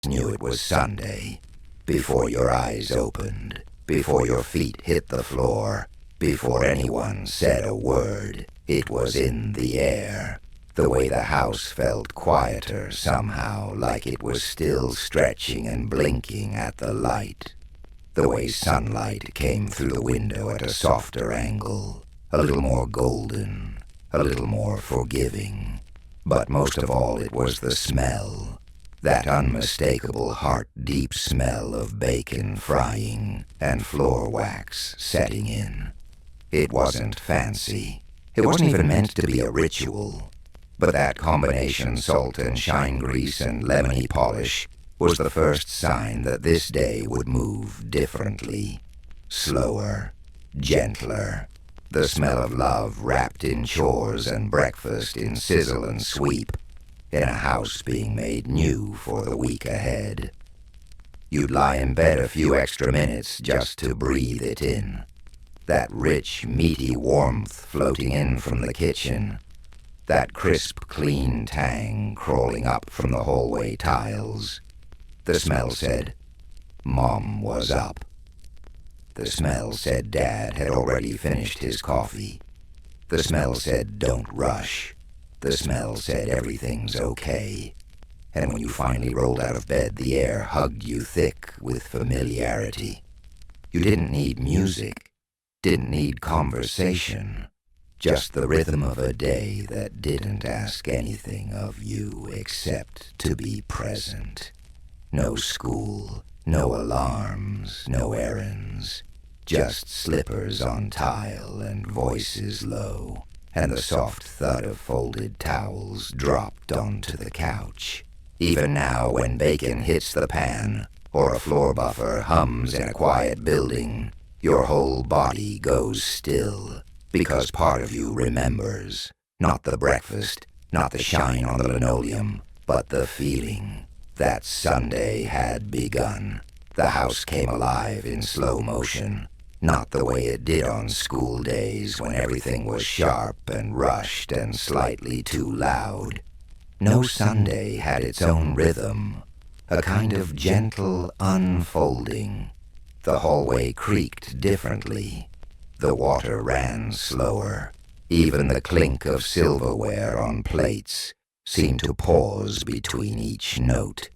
knew it was Sunday. Before your eyes opened, before your feet hit the floor, before anyone said a word, it was in the air. The way the house felt quieter somehow, like it was still stretching and blinking at the light. The way sunlight came through the window at a softer angle, a little more golden, a little more forgiving. But most of all, it was the smell. That unmistakable heart-deep smell of bacon frying and floor wax setting in. It wasn't fancy. It wasn't even meant to be a ritual. But that combination salt and shine grease and lemony polish was the first sign that this day would move differently. Slower, gentler. The smell of love wrapped in chores and breakfast in sizzle and sweep. In a house being made new for the week ahead. You'd lie in bed a few extra minutes just to breathe it in. That rich, meaty warmth floating in from the kitchen. That crisp, clean tang crawling up from the hallway tiles. The smell said, Mom was up. The smell said Dad had already finished his coffee. The smell said, don't rush. The smell said everything's okay. And when you finally rolled out of bed, the air hugged you thick with familiarity. You didn't need music, didn't need conversation, just the rhythm of a day that didn't ask anything of you except to be present. No school, no alarms, no errands, just slippers on tile and voices low. And the soft thud of folded towels dropped onto the couch. Even now, when bacon hits the pan, or a floor buffer hums in a quiet building, your whole body goes still, because part of you remembers. Not the breakfast, not the shine on the linoleum, but the feeling that Sunday had begun. The house came alive in slow motion. Not the way it did on school days when everything was sharp and rushed and slightly too loud. No Sunday had its own rhythm, a kind of gentle unfolding. The hallway creaked differently. The water ran slower. Even the clink of silverware on plates seemed to pause between each note.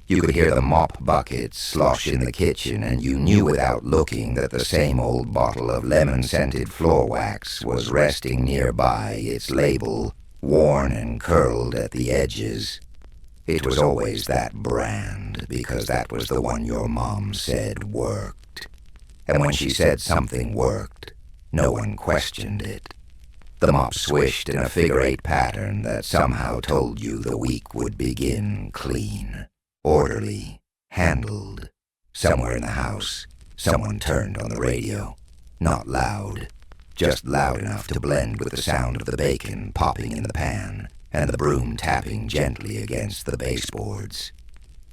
You could hear the mop bucket slosh in the kitchen, and you knew without looking that the same old bottle of lemon-scented floor wax was resting nearby, its label worn and curled at the edges. It was always that brand, because that was the one your mom said worked. And when she said something worked, no one questioned it. The mop swished in a figure-8 pattern that somehow told you the week would begin clean. Orderly, handled. Somewhere in the house, someone turned on the radio. Not loud, just loud enough to blend with the sound of the bacon popping in the pan and the broom tapping gently against the baseboards.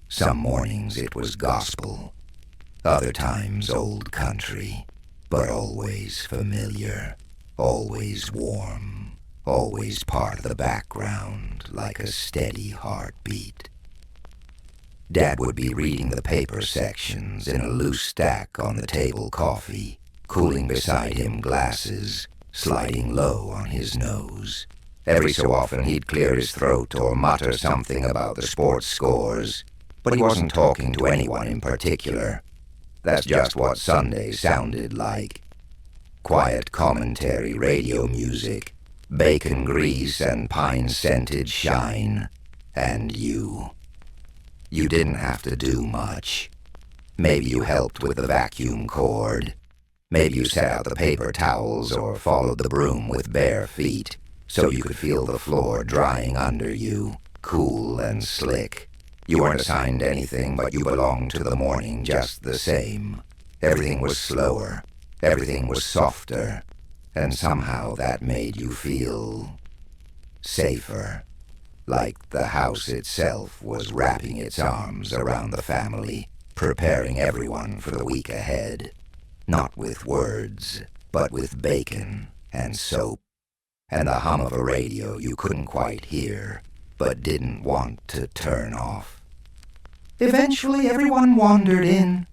Some mornings it was gospel, other times old country, but always familiar, always warm, always part of the background like a steady heartbeat. Dad would be reading the paper sections in a loose stack on the table coffee, cooling beside him glasses, sliding low on his nose. Every so often he'd clear his throat or mutter something about the sports scores, but he wasn't talking to anyone in particular. That's just what Sunday sounded like. Quiet commentary radio music, bacon grease and pine-scented shine, and you. You didn't have to do much. Maybe you helped with the vacuum cord. Maybe you set out the paper towels or followed the broom with bare feet so you could feel the floor drying under you, cool and slick. You weren't assigned anything, but you belonged to the morning just the same. Everything was slower. Everything was softer. And somehow that made you feel safer. Like the house itself was wrapping its arms around the family, preparing everyone for the week ahead. Not with words, but with bacon and soap, and the hum of a radio you couldn't quite hear, but didn't want to turn off. Eventually everyone wandered in.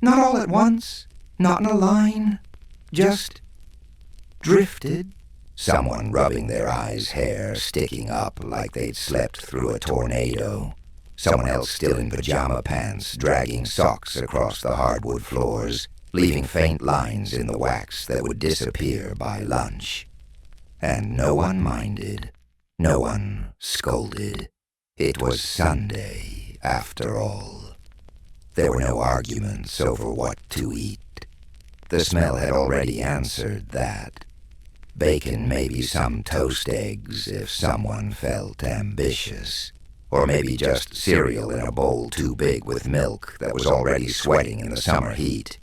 Not all at once, not in a line, just drifted. Someone rubbing their eyes' hair, sticking up like they'd slept through a tornado. Someone else still in pajama pants, dragging socks across the hardwood floors, leaving faint lines in the wax that would disappear by lunch. And no one minded. No one scolded. It was Sunday, after all. There were no arguments over what to eat. The smell had already answered that. Bacon, maybe some toast eggs if someone felt ambitious. Or maybe just cereal in a bowl too big with milk that was already sweating in the summer heat.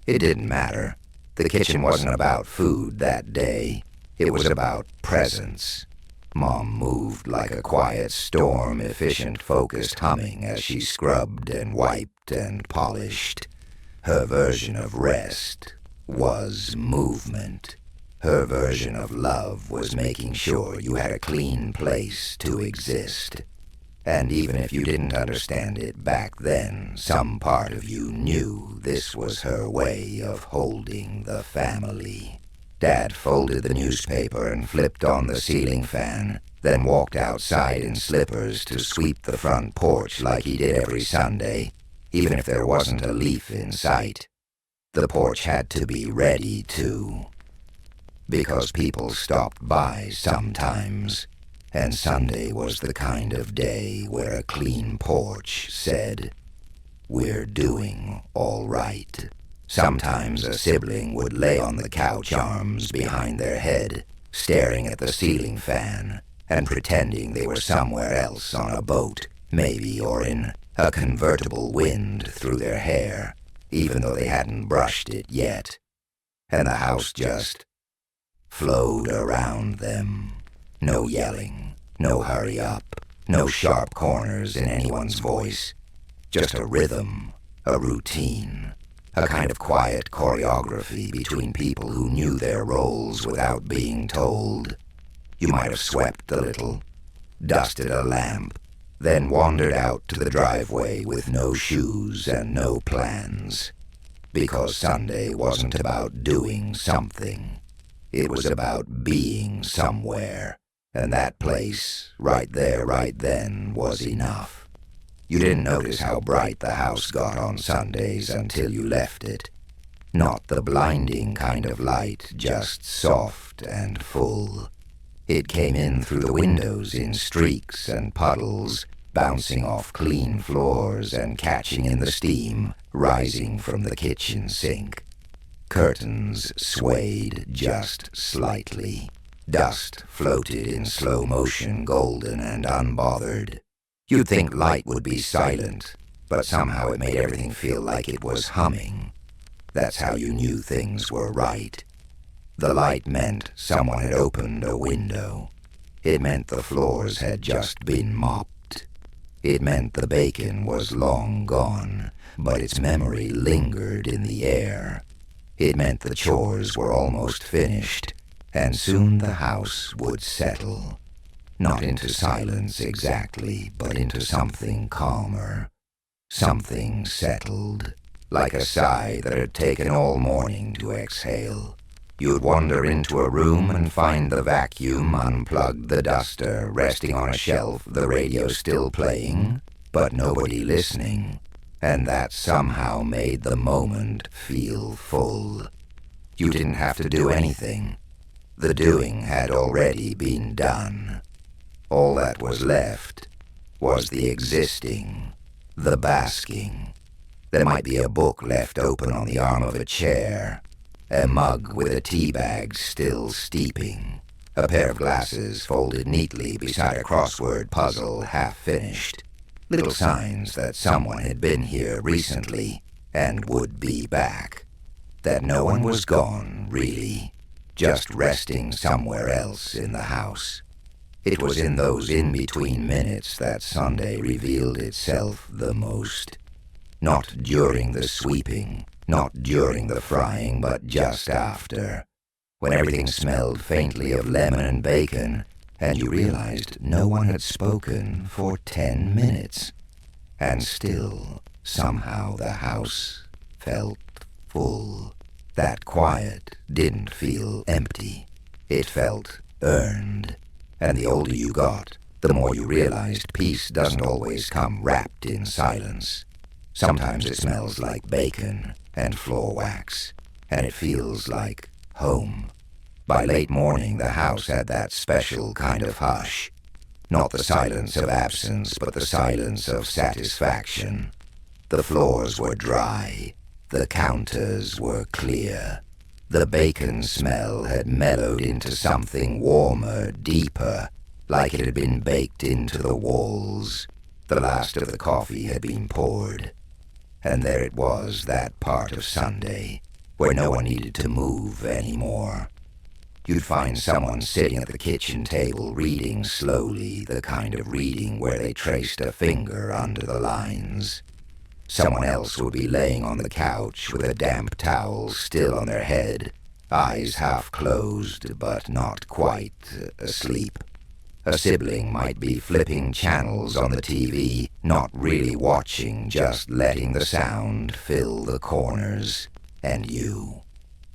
It didn't matter. The kitchen wasn't about food that day. It was about presence. Mom moved like a quiet storm, efficient, focused humming as she scrubbed and wiped and polished. Her version of rest was movement. Her version of love was making sure you had a clean place to exist. And even if you didn't understand it back then, some part of you knew this was her way of holding the family. Dad folded the newspaper and flipped on the ceiling fan, then walked outside in slippers to sweep the front porch like he did every Sunday, even if there wasn't a leaf in sight. The porch had to be ready, too. Because people stopped by sometimes, and Sunday was the kind of day where a clean porch said, "We're doing all right." Sometimes a sibling would lay on the couch, arms behind their head, staring at the ceiling fan, and pretending they were somewhere else on a boat, maybe, or in a convertible wind through their hair, even though they hadn't brushed it yet. And the house just flowed around them. No yelling, no hurry up, no sharp corners in anyone's voice. Just a rhythm, a routine, a kind of quiet choreography between people who knew their roles without being told. You might have swept a little, dusted a lamp, then wandered out to the driveway with no shoes and no plans. Because Sunday wasn't about doing something. It was about being somewhere, and that place, right there, right then, was enough. You didn't notice how bright the house got on Sundays until you left it. Not the blinding kind of light, just soft and full. It came in through the windows in streaks and puddles, bouncing off clean floors and catching in the steam rising from the kitchen sink. Curtains swayed just slightly. Dust floated in slow motion, golden and unbothered. You'd think light would be silent, but somehow it made everything feel like it was humming. That's how you knew things were right. The light meant someone had opened a window. It meant the floors had just been mopped. It meant the bacon was long gone, but its memory lingered in the air. It meant the chores were almost finished, and soon the house would settle. Not into silence exactly, but into something calmer. Something settled, like a sigh that had taken all morning to exhale. You'd wander into a room and find the vacuum unplugged, the duster resting on a shelf, the radio still playing, but nobody listening. And that somehow made the moment feel full. You didn't have to do anything. The doing had already been done. All that was left was the existing, the basking. There might be a book left open on the arm of a chair, a mug with a tea bag still steeping, a pair of glasses folded neatly beside a crossword puzzle half finished. Little signs that someone had been here recently and would be back. That no one was gone, really, just resting somewhere else in the house. It was in those in-between minutes that Sunday revealed itself the most. Not during the sweeping, not during the frying, but just after, when everything smelled faintly of lemon and bacon, and you realized no one had spoken for 10 minutes. And still, somehow the house felt full. That quiet didn't feel empty. It felt earned. And the older you got, the more you realized peace doesn't always come wrapped in silence. Sometimes it smells like bacon and floor wax, and it feels like home. By late morning, the house had that special kind of hush. Not the silence of absence, but the silence of satisfaction. The floors were dry. The counters were clear. The bacon smell had mellowed into something warmer, deeper, like it had been baked into the walls. The last of the coffee had been poured. And there it was, that part of Sunday, where no one needed to move anymore. You'd find someone sitting at the kitchen table reading slowly, the kind of reading where they traced a finger under the lines. Someone else would be laying on the couch with a damp towel still on their head, eyes half closed but not quite asleep. A sibling might be flipping channels on the TV, not really watching, just letting the sound fill the corners. And you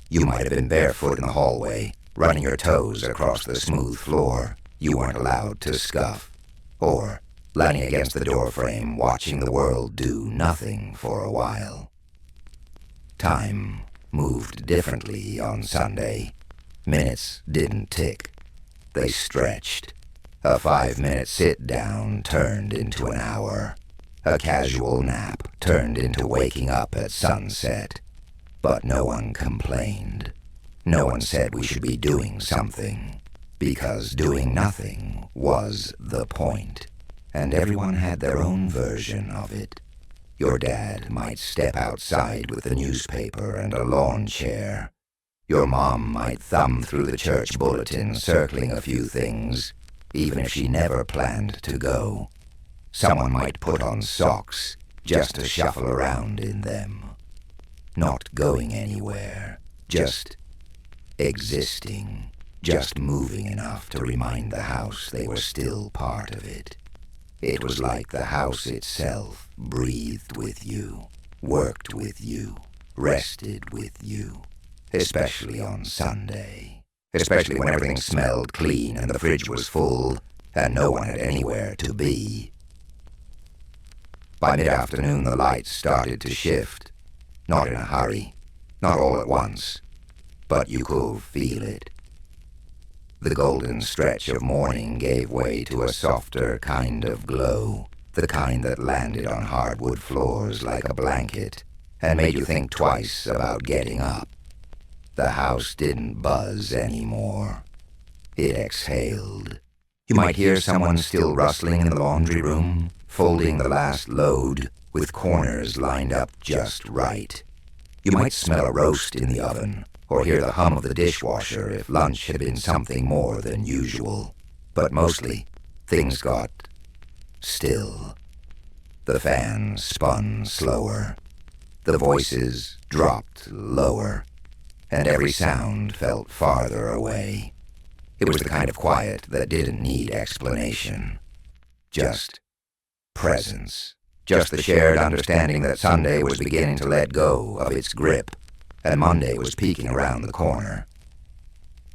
might have been barefoot in the hallway, running your toes across the smooth floor you weren't allowed to scuff, or leaning against the doorframe watching the world do nothing for a while. Time moved differently on Sunday. Minutes didn't tick. They stretched. A 5-minute sit-down turned into an hour. A casual nap turned into waking up at sunset. But no one complained. No one said we should be doing something, because doing nothing was the point. And everyone had their own version of it. Your dad might step outside with the newspaper and a lawn chair. Your mom might thumb through the church bulletin circling a few things, even if she never planned to go. Someone might put on socks just to shuffle around in them. Not going anywhere, just existing, just moving enough to remind the house they were still part of it. It was like the house itself breathed with you, worked with you, rested with you, especially on Sunday. Especially when everything smelled clean and the fridge was full and no one had anywhere to be. By mid-afternoon, the lights started to shift. Not in a hurry, not all at once, but you could feel it. The golden stretch of morning gave way to a softer kind of glow, the kind that landed on hardwood floors like a blanket and made you think twice about getting up. The house didn't buzz anymore. It exhaled. You might hear someone still rustling in the laundry room, folding the last load, with corners lined up just right. You might smell a roast in the oven, or hear the hum of the dishwasher if lunch had been something more than usual. But mostly, things got still. The fan spun slower. The voices dropped lower. And every sound felt farther away. It was the kind of quiet that didn't need explanation. Just presence. Just the shared understanding that Sunday was beginning to let go of its grip, and Monday was peeking around the corner.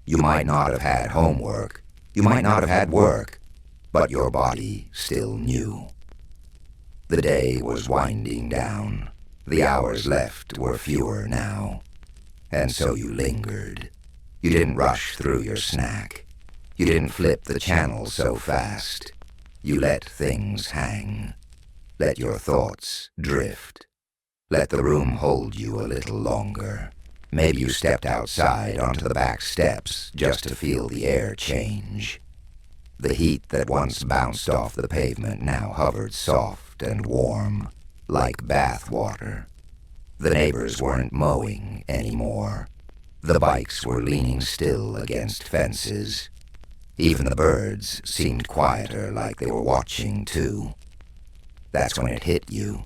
You might not have had homework. You might not have had work, but your body still knew. The day was winding down. The hours left were fewer now. And so you lingered. You didn't rush through your snack. You didn't flip the channel so fast. You let things hang. Let your thoughts drift. Let the room hold you a little longer. Maybe you stepped outside onto the back steps just to feel the air change. The heat that once bounced off the pavement now hovered soft and warm, like bath water. The neighbors weren't mowing anymore. The bikes were leaning still against fences. Even the birds seemed quieter, like they were watching too. That's when it hit you,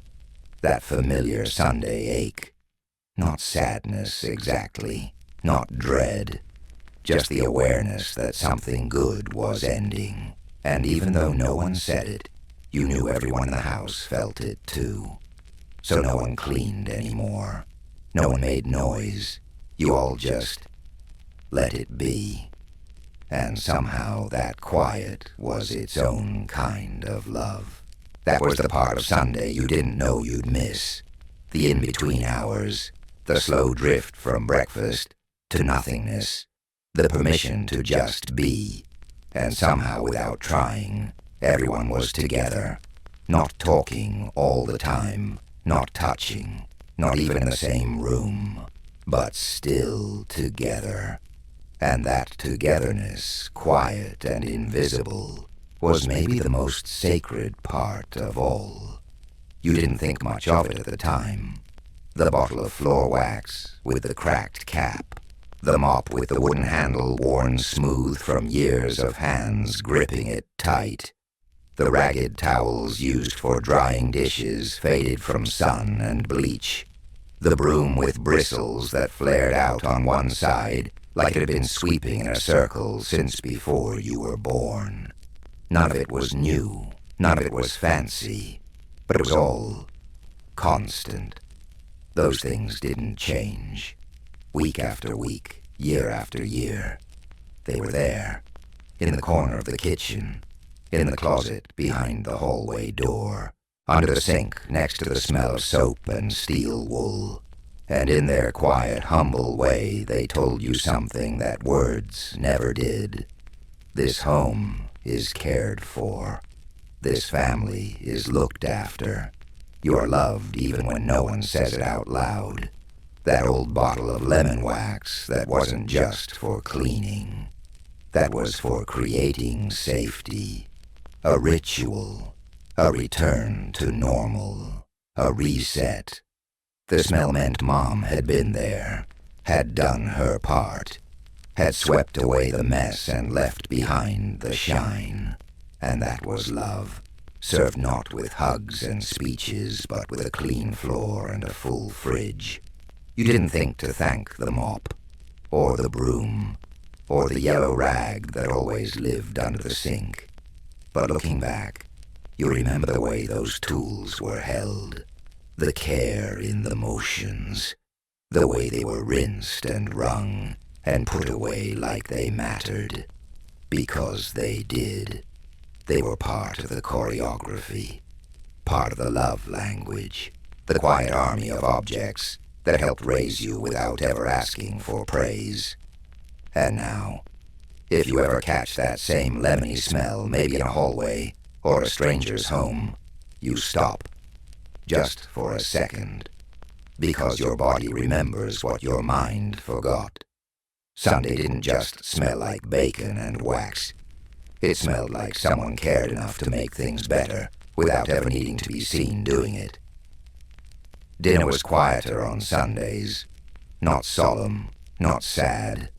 that familiar Sunday ache. Not sadness exactly, not dread, just the awareness that something good was ending. And even though no one said it, You knew everyone in the house felt it too. So no one cleaned anymore. No one made noise. You all just let it be. And somehow that quiet was its own kind of love. That was the part of Sunday you didn't know you'd miss. The in-between hours, the slow drift from breakfast to nothingness, the permission to just be. And somehow, without trying, everyone was together, not talking all the time, not touching, not even in the same room, but still together. And that togetherness, quiet and invisible, was maybe the most sacred part of all. You didn't think much of it at the time. The bottle of floor wax with the cracked cap, the mop with the wooden handle worn smooth from years of hands gripping it tight, the ragged towels used for drying dishes faded from sun and bleach, the broom with bristles that flared out on one side like it had been sweeping in a circle since before you were born. None of it was new, none of it was fancy, but it was all constant. Those things didn't change. Week after week, year after year. They were there, in the corner of the kitchen, in the closet behind the hallway door, under the sink next to the smell of soap and steel wool. And in their quiet, humble way, they told you something that words never did. This home is cared for. This family is looked after. You are loved even when no one says it out loud. That old bottle of lemon wax that wasn't just for cleaning. That was for creating safety. A ritual. A return to normal. A reset. The smell meant Mom had been there, had done her part, had swept away the mess and left behind the shine. And that was love, served not with hugs and speeches, but with a clean floor and a full fridge. You didn't think to thank the mop, or the broom, or the yellow rag that always lived under the sink. But looking back, you remember the way those tools were held. The care in the motions, the way they were rinsed and wrung and put away like they mattered. Because they did. They were part of the choreography, part of the love language, the quiet army of objects that helped raise you without ever asking for praise. And now, if you ever catch that same lemony smell, maybe in a hallway or a stranger's home, you stop. Just for a second, because your body remembers what your mind forgot. Sunday didn't just smell like bacon and wax. It smelled like someone cared enough to make things better without ever needing to be seen doing it. Dinner was quieter on Sundays, not solemn, not sad,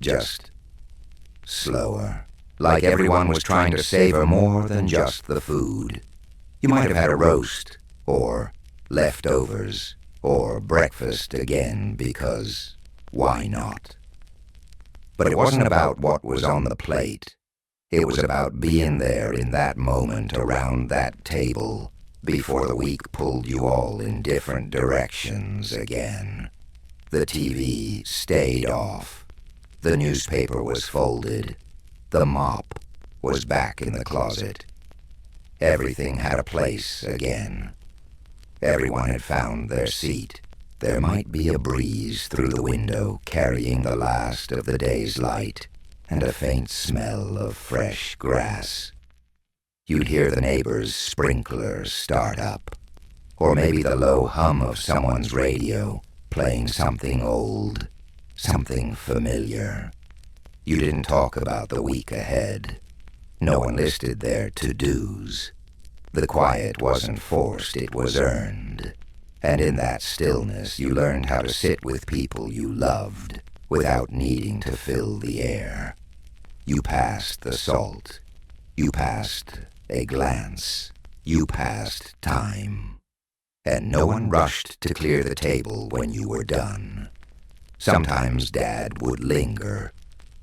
just slower, like everyone was trying to savor more than just the food. You might have had a roast, or leftovers, or breakfast again, because why not? But it wasn't about what was on the plate. It was about being there in that moment around that table before the week pulled you all in different directions again. The TV stayed off. The newspaper was folded. The mop was back in the closet. Everything had a place again. Everyone had found their seat. There might be a breeze through the window carrying the last of the day's light and a faint smell of fresh grass. You'd hear the neighbor's sprinkler start up, or maybe the low hum of someone's radio playing something old, something familiar. You didn't talk about the week ahead. No one listed their to-dos. The quiet wasn't forced, it was earned. And in that stillness, you learned how to sit with people you loved without needing to fill the air. You passed the salt. You passed a glance. You passed time. And no one rushed to clear the table when you were done. Sometimes Dad would linger,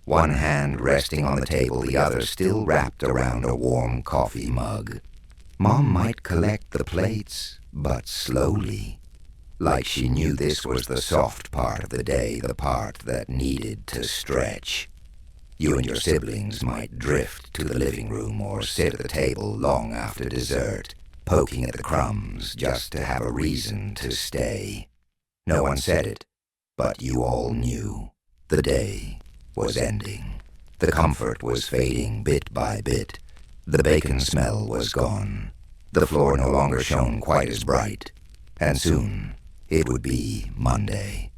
one hand resting on the table, the other still wrapped around a warm coffee mug. Mom might collect the plates, but slowly, like she knew this was the soft part of the day, the part that needed to stretch. You and your siblings might drift to the living room or sit at the table long after dessert, poking at the crumbs just to have a reason to stay. No one said it, but you all knew. The day was ending. The comfort was fading bit by bit. The bacon smell was gone. The floor no longer shone quite as bright. And soon it would be Monday.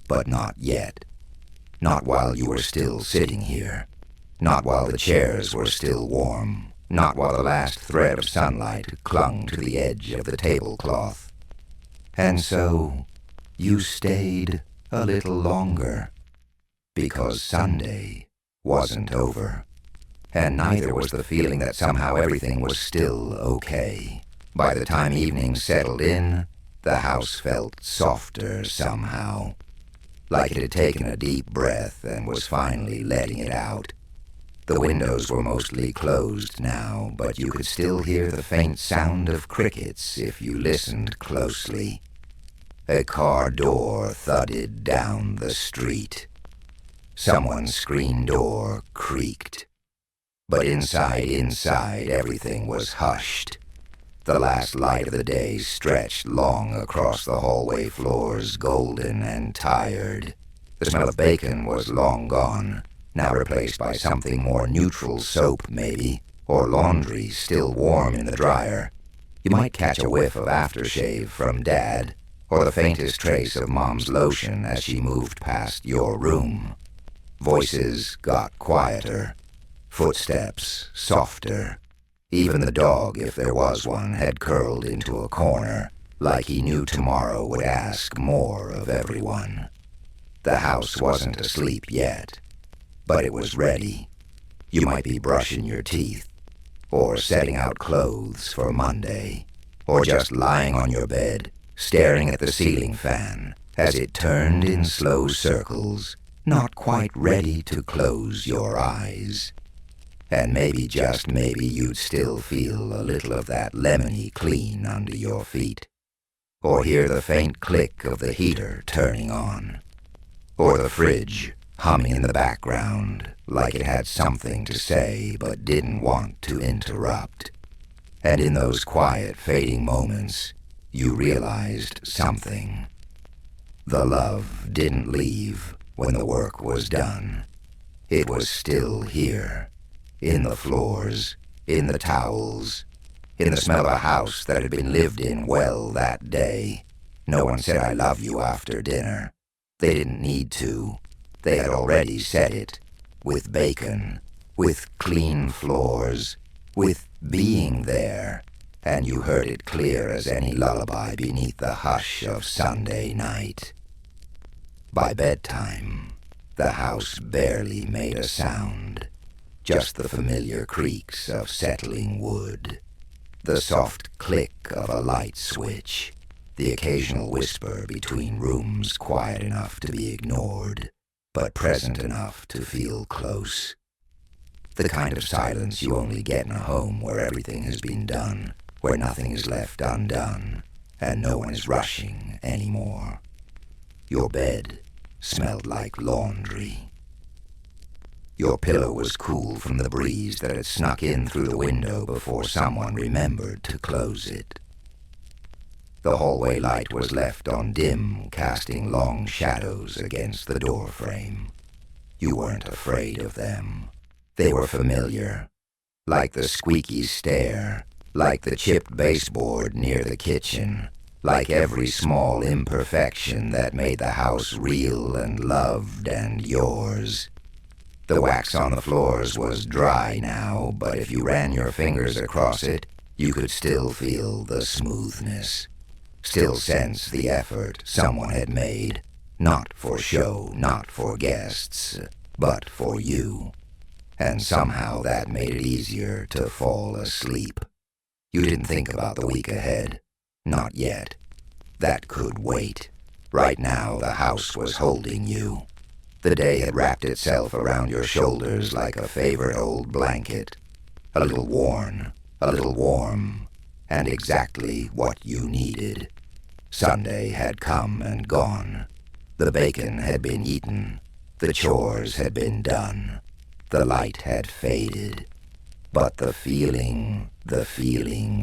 But not yet. Not while you were still sitting here. Not while the chairs were still warm. Not while the last thread of sunlight clung to the edge of the tablecloth. And so you stayed a little longer. Because Sunday wasn't over. And neither was the feeling that somehow everything was still okay. By the time evening settled in, the house felt softer somehow. Like it had taken a deep breath and was finally letting it out. The windows were mostly closed now, but you could still hear the faint sound of crickets if you listened closely. A car door thudded down the street. Someone's screen door creaked. But inside, everything was hushed. The last light of the day stretched long across the hallway floors, golden and tired. The smell of bacon was long gone, now replaced by something more neutral, soap maybe, or laundry still warm in the dryer. You might catch a whiff of aftershave from Dad, or the faintest trace of Mom's lotion as she moved past your room. Voices got quieter, footsteps softer. Even the dog, if there was one, had curled into a corner, like he knew tomorrow would ask more of everyone. The house wasn't asleep yet, but it was ready. You might be brushing your teeth, or setting out clothes for Monday, or just lying on your bed, staring at the ceiling fan as it turned in slow circles, not quite ready to close your eyes. And maybe, just maybe, you'd still feel a little of that lemony clean under your feet. Or hear the faint click of the heater turning on. Or the fridge humming in the background like it had something to say but didn't want to interrupt. And in those quiet, fading moments, you realized something. The love didn't leave when the work was done. It was still here. In the floors, in the towels, in the smell of a house that had been lived in well that day. No one said I love you after dinner. They didn't need to. They had already said it. With bacon, with clean floors, with being there. And you heard it clear as any lullaby beneath the hush of Sunday night. By bedtime, the house barely made a sound. Just the familiar creaks of settling wood, the soft click of a light switch, the occasional whisper between rooms quiet enough to be ignored, but present enough to feel close. The kind of silence you only get in a home where everything has been done, where nothing is left undone, and no one is rushing anymore. Your bed smelled like laundry. Your pillow was cool from the breeze that had snuck in through the window before someone remembered to close it. The hallway light was left on dim, casting long shadows against the doorframe. You weren't afraid of them. They were familiar, like the squeaky stair, like the chipped baseboard near the kitchen, like every small imperfection that made the house real and loved and yours. The wax on the floors was dry now, but if you ran your fingers across it, you could still feel the smoothness, still sense the effort someone had made, not for show, not for guests, but for you. And somehow that made it easier to fall asleep. You didn't think about the week ahead, not yet. That could wait. Right now the house was holding you. The day had wrapped itself around your shoulders like a favorite old blanket, a little worn, a little warm, and exactly what you needed. Sunday had come and gone. The bacon had been eaten. The chores had been done. The light had faded. But the feeling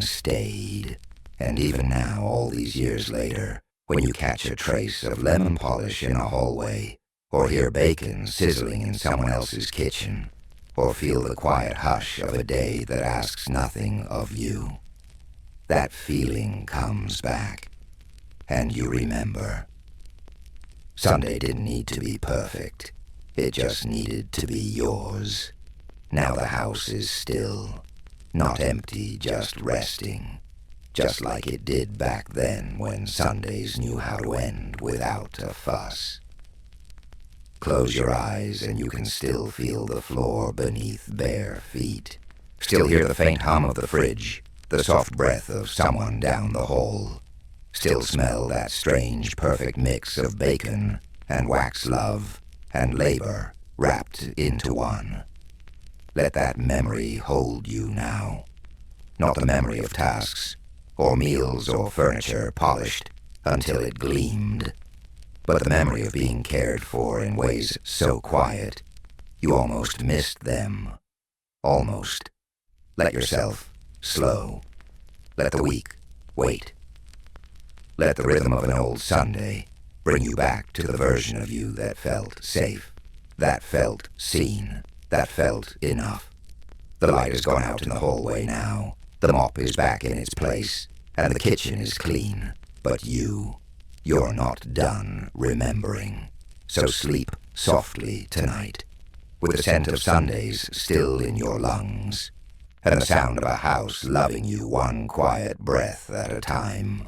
stayed. And even now, all these years later, when you catch a trace of lemon polish in a hallway, or hear bacon sizzling in someone else's kitchen, or feel the quiet hush of a day that asks nothing of you, that feeling comes back, and you remember. Sunday didn't need to be perfect. It just needed to be yours. Now the house is still, not empty, just resting, just like it did back then when Sundays knew how to end without a fuss. Close your eyes and you can still feel the floor beneath bare feet. Still hear the faint hum of the fridge, the soft breath of someone down the hall. Still smell that strange, perfect mix of bacon and wax love and labor wrapped into one. Let that memory hold you now. Not the memory of tasks, or meals or furniture polished until it gleamed, but the memory of being cared for in ways so quiet you almost missed them. Almost. Let yourself slow. Let the week wait. Let the rhythm of an old Sunday bring you back to the version of you that felt safe, that felt seen, that felt enough. The light has gone out in the hallway now. The mop is back in its place, and the kitchen is clean. But you're not done remembering. So sleep softly tonight, with the scent of Sundays still in your lungs, and the sound of a house loving you one quiet breath at a time.